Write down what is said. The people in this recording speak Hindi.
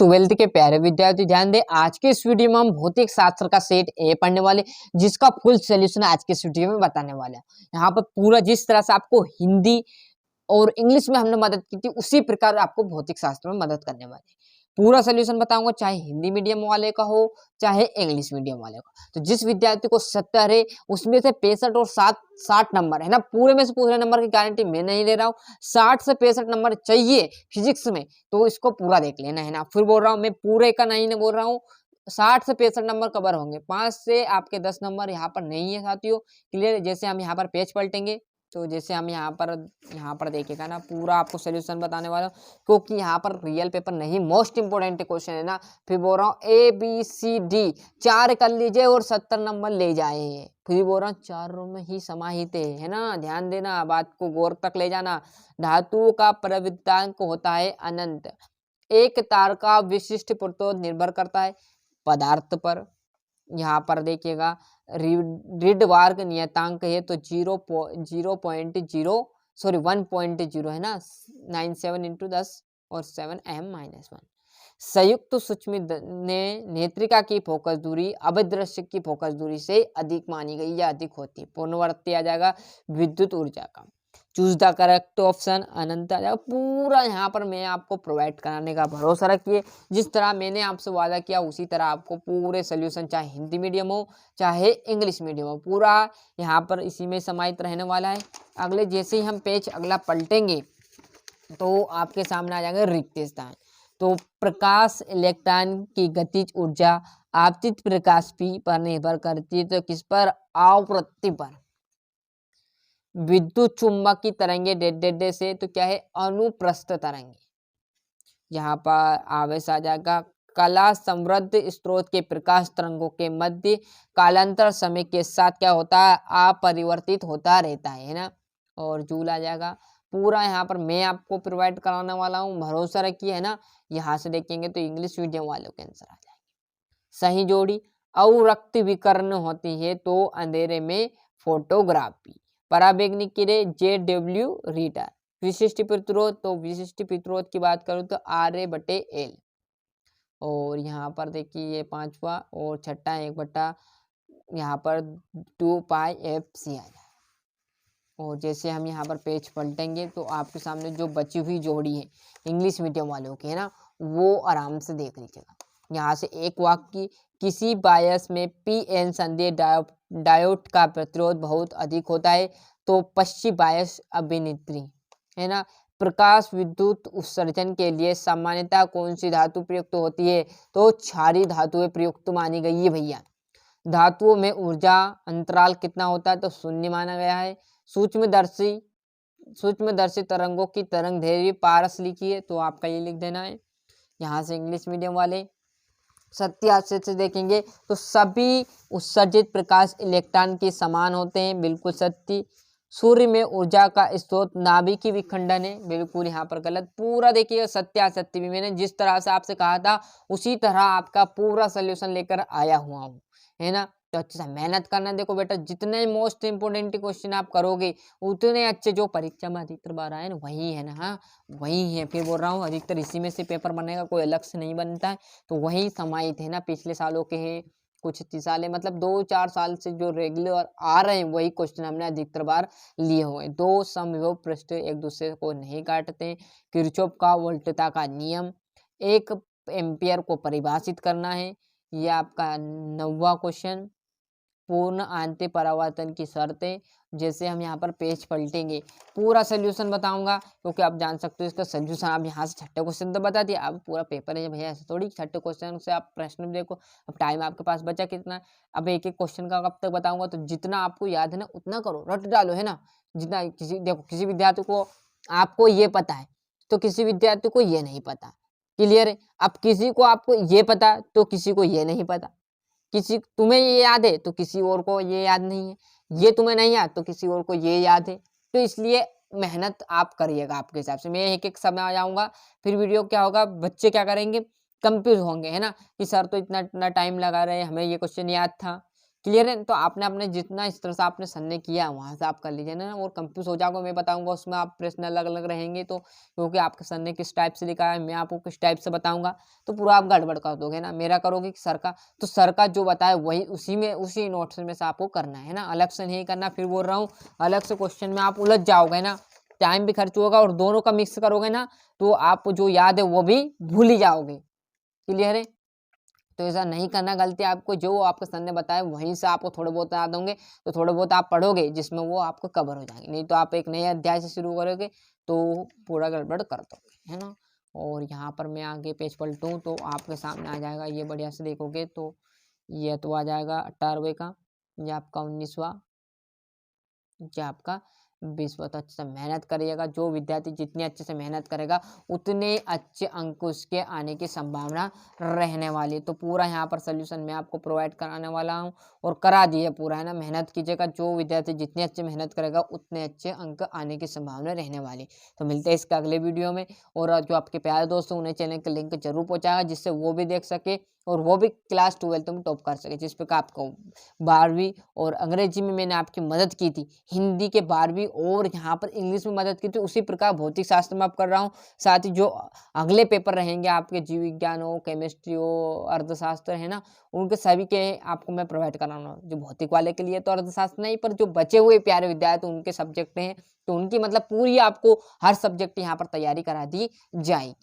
ट्वेल्थ के प्यारे विद्यार्थी ध्यान दें, आज के इस वीडियो में हम भौतिक शास्त्र का सेट ए पढ़ने वाले, जिसका फुल सोल्यूशन आज के इस वीडियो में बताने वाले हैं। यहाँ पर पूरा जिस तरह से आपको हिंदी और इंग्लिश में हमने मदद की थी, उसी प्रकार आपको भौतिक शास्त्र में मदद करने वाले हैं। पूरा सोल्यूशन बताऊंगा, चाहे हिंदी मीडियम वाले का हो चाहे इंग्लिश मीडियम वाले का। तो जिस विद्यार्थी को 70 है, उसमें से 65 और 60 नंबर है ना, पूरे में से पूरे नंबर की गारंटी मैं नहीं ले रहा हूँ। 60 से 65 नंबर चाहिए फिजिक्स में, तो इसको पूरा देख लेना है ना। फिर बोल रहा हूँ, मैं पूरे का नहीं बोल रहा हूँ, 60 से 65 नंबर कवर होंगे। 5 से आपके 10 नंबर यहाँ पर नहीं है साथियों। क्लियर? जैसे हम यहाँ पर पेज पलटेंगे, तो जैसे हम यहाँ पर देखिएगा ना, पूरा आपको सोल्यूशन बताने वाला हूँ, क्योंकि यहाँ पर रियल पेपर नहीं, मोस्ट इंपोर्टेंट क्वेश्चन है ना। फिर बोल रहा हूँ ABCD 4 कर लीजिए और 70 नंबर ले जाए। फिर बोल रहा हूँ 4 में ही समाहित है ना, ध्यान देना, बात को गौर तक ले जाना। धातुओं का प्रवृत्तांक होता है अनंत। एक तार का विशिष्ट प्रतिरोध निर्भर करता है पदार्थ पर। यहाँ पर देखिएगा रिडवार्ग नियतांक है तो 1.0 है ना, 97 × 10 और 7 m-1। संयुक्त सूक्ष्म ने नेत्रिका की फोकस दूरी अभिदृश्य की फोकस दूरी से अधिक मानी गई या अधिक होती। पूर्णवर्ती आ जाएगा विद्युत ऊर्जा का। चूज द करेक्ट ऑप्शन, अनंत आ जाएगा। पूरा यहाँ पर मैं आपको प्रोवाइड कराने का भरोसा रखिए। जिस तरह मैंने आपसे वादा किया, उसी तरह आपको पूरे सोल्यूशन, चाहे हिंदी मीडियम हो चाहे इंग्लिश मीडियम हो, पूरा यहाँ पर इसी में समाहित रहने वाला है। अगले जैसे ही हम पेज अगला पलटेंगे तो आपके सामने आ जाएगा रिक्त स्थान। तो प्रकाश इलेक्ट्रॉन की गतिज ऊर्जा आपतित प्रकाश पर निर्भर करती है, तो किस पर? आवृत्ति पर। विद्युत चुम्बक की तरंगे डेड से तो क्या है? अनुप्रस्थ तरंगे। यहाँ पर आवेश आ जाएगा। कला समृद्ध स्रोत के प्रकाश तरंगों के मध्य कालांतर समय के साथ क्या होता है? अपरिवर्तित होता रहता है ना। और जूल आ जाएगा। पूरा यहाँ पर मैं आपको प्रोवाइड कराने वाला हूँ, भरोसा रखिए है ना। यहाँ से देखेंगे तो इंग्लिश मीडियम वालों के आंसर आ जाएंगे। सही जोड़ी। अवरक्त विकर्ण होती है तो अंधेरे में फोटोग्राफी। पराबैंगनिक किरण JW रीडर। विशिष्ट प्रतिरोध, तो विशिष्ट प्रतिरोध की बात करूं तो RA/L। और यहाँ पर देखिए ये 5वां और छठा 1/, यहाँ पर 2πFC आ जाए। और जैसे हम यहाँ पर पेज पलटेंगे तो आपके सामने जो बची हुई जोड़ी है इंग्लिश मीडियम वालों की है ना, वो आराम से देख लीजिएगा। यहाँ से एक वाक्य, किसी बायस में PN संदेह डायोड का प्रतिरोध बहुत अधिक होता है तो पश्चिम बायस अभिनेत्री है ना। प्रकाश विद्युत उत्सर्जन के लिए सामान्यतः कौन सी धातु प्रयुक्त होती है? तो क्षारीय धातुएं प्रयुक्त मानी गई है भैया। धातुओं में ऊर्जा अंतराल कितना होता है? तो 0 माना गया है। सूक्ष्मदर्शी तरंगों की तरंग दैर्घ्य पारस लिखिए, तो आपका ये लिख देना है। यहाँ से इंग्लिश मीडियम वाले सत्य से देखेंगे तो सभी उत्सर्जित प्रकाश इलेक्ट्रॉन के समान होते हैं, बिल्कुल सत्य। सूर्य में ऊर्जा का स्रोत नाभिकीय विखंडन है, बिल्कुल यहाँ पर गलत। पूरा देखिएगा सत्य भी मैंने जिस तरह से आपसे कहा था उसी तरह आपका पूरा सोल्यूशन लेकर आया हुआ हूँ, है ना। तो अच्छे से मेहनत करना। देखो बेटा, जितने मोस्ट इंपोर्टेंट क्वेश्चन आप करोगे उतने अच्छे जो परीक्षा में अधिकतर बार आए ना, वही है ना। हाँ, वही है। फिर बोल रहा हूँ अधिकतर इसी में से पेपर बनेगा, कोई अलग से नहीं बनता है। तो वही समाहित है ना, पिछले सालों के हैं, कुछ 30 साल, मतलब 2-4 साल से जो रेगुलर आ रहे हैं वही क्वेश्चन हमने अधिकतर बार लिए हुए। दो समविभव पृष्ठ एक दूसरे को नहीं काटते। किरचॉफ का वोल्टता का नियम, 1 एम्पियर को परिभाषित करना है। ये आपका 9वां क्वेश्चन। पूर्ण आंतरिक परावर्तन की शर्तें। जैसे हम यहाँ पर पेज पलटेंगे पूरा सोल्यूशन बताऊंगा, क्योंकि आप जान सकते हो इसका सोल्यूशन। आप यहाँ से छठे क्वेश्चन तो बता दिया, अब पूरा पेपर है भैया, ऐसे थोड़ी छठे क्वेश्चन से आप प्रश्न भी देखो। अब टाइम आपके पास बचा कितना? अब एक एक क्वेश्चन का कब तक बताऊंगा, तो जितना आपको याद है ना उतना करो, रट डालो है ना। जितना किसी विद्यार्थी को आपको ये पता है तो किसी विद्यार्थी को ये नहीं पता। क्लियर है? अब किसी को आपको ये पता तो किसी को ये नहीं पता। किसी तुम्हें ये याद है तो किसी और को ये याद नहीं है, ये तुम्हें नहीं याद तो किसी और को ये याद है। तो इसलिए मेहनत आप करिएगा आपके हिसाब से। मैं एक एक समय आ जाऊंगा, फिर वीडियो क्या होगा, बच्चे क्या करेंगे, कंफ्यूज होंगे है ना, कि सर तो इतना इतना टाइम लगा रहे हैं, हमें ये क्वेश्चन याद था, क्लियर है। तो आपने अपने जितना इस तरह से आपने सन्ने किया वहाँ से आप कर लीजिए ना, और कंफ्यूज हो जाओगे मैं बताऊंगा उसमें आप प्रश्न अलग अलग रहेंगे, तो क्योंकि आपके सन्ने किस टाइप से लिखा है मैं आपको किस टाइप से बताऊंगा, तो पूरा आप गड़बड़ कर दोगे ना। मेरा करोगे कि सर का, तो सर का जो बताए वही उसी में उसी नोट्स में से आपको करना है ना, अलग से नहीं करना। फिर बोल रहा हूँ अलग से क्वेश्चन में आप उलझ जाओगे ना, टाइम भी खर्च होगा, और दोनों का मिक्स करोगे ना तो आप जो याद है वो भी भूल ही जाओगे। क्लियर है। तो ऐसा नहीं करना गलती आपको, जो आपके सर ने बताया वहीं से आपको थोड़े बहुत याद होंगे, तो थोड़े बहुत आप पढ़ोगे जिसमें वो आपको कवर हो जाएंगे, नहीं तो आप एक नए अध्याय से शुरू करोगे तो पूरा गड़बड़ कर दोगे, है ना। और यहाँ पर मैं आगे पेज पलटूँ तो आपके सामने आ जाएगा, ये बढ़िया से देखोगे तो ये तो आ जाएगा 18वें का, ये आपका 19वां, ये आपका 20वां। तो अच्छे से मेहनत करिएगा, जो विद्यार्थी जितने अच्छे से मेहनत करेगा उतने अच्छे अंक उसके आने की संभावना रहने वाली है। तो पूरा यहाँ पर सोल्यूशन मैं आपको प्रोवाइड कराने वाला हूँ, और करा दिए पूरा, है ना। मेहनत कीजिएगा, जो विद्यार्थी जितने अच्छे मेहनत करेगा उतने अच्छे अंक आने की संभावना रहने वाली। तो मिलते हैं इसके अगले वीडियो में, और जो आपके प्यारे दोस्त हैं उन्हें चैनल के लिंक जरूर पहुँचाएगा, जिससे वो भी देख सके और वो भी क्लास 12th में टॉप कर सके। जिस प्रकार आपको 12वीं और अंग्रेजी में मैंने आपकी मदद की थी, हिंदी के 12वीं और यहाँ पर इंग्लिश में मदद की थी, उसी प्रकार भौतिक शास्त्र में आप कर रहा हूँ। साथ ही जो अगले पेपर रहेंगे आपके, जीव विज्ञान हो, केमिस्ट्री हो, अर्थशास्त्र, है ना, उनके सभी के आपको मैं प्रोवाइड कराऊंगा। जो भौतिक वाले के लिए तो अर्थशास्त्र नहीं, पर जो बचे हुए प्यारे विद्यार्थी उनके सब्जेक्ट हैं, तो उनकी मतलब पूरी आपको हर सब्जेक्ट यहाँ पर तैयारी करा दी जाएगी।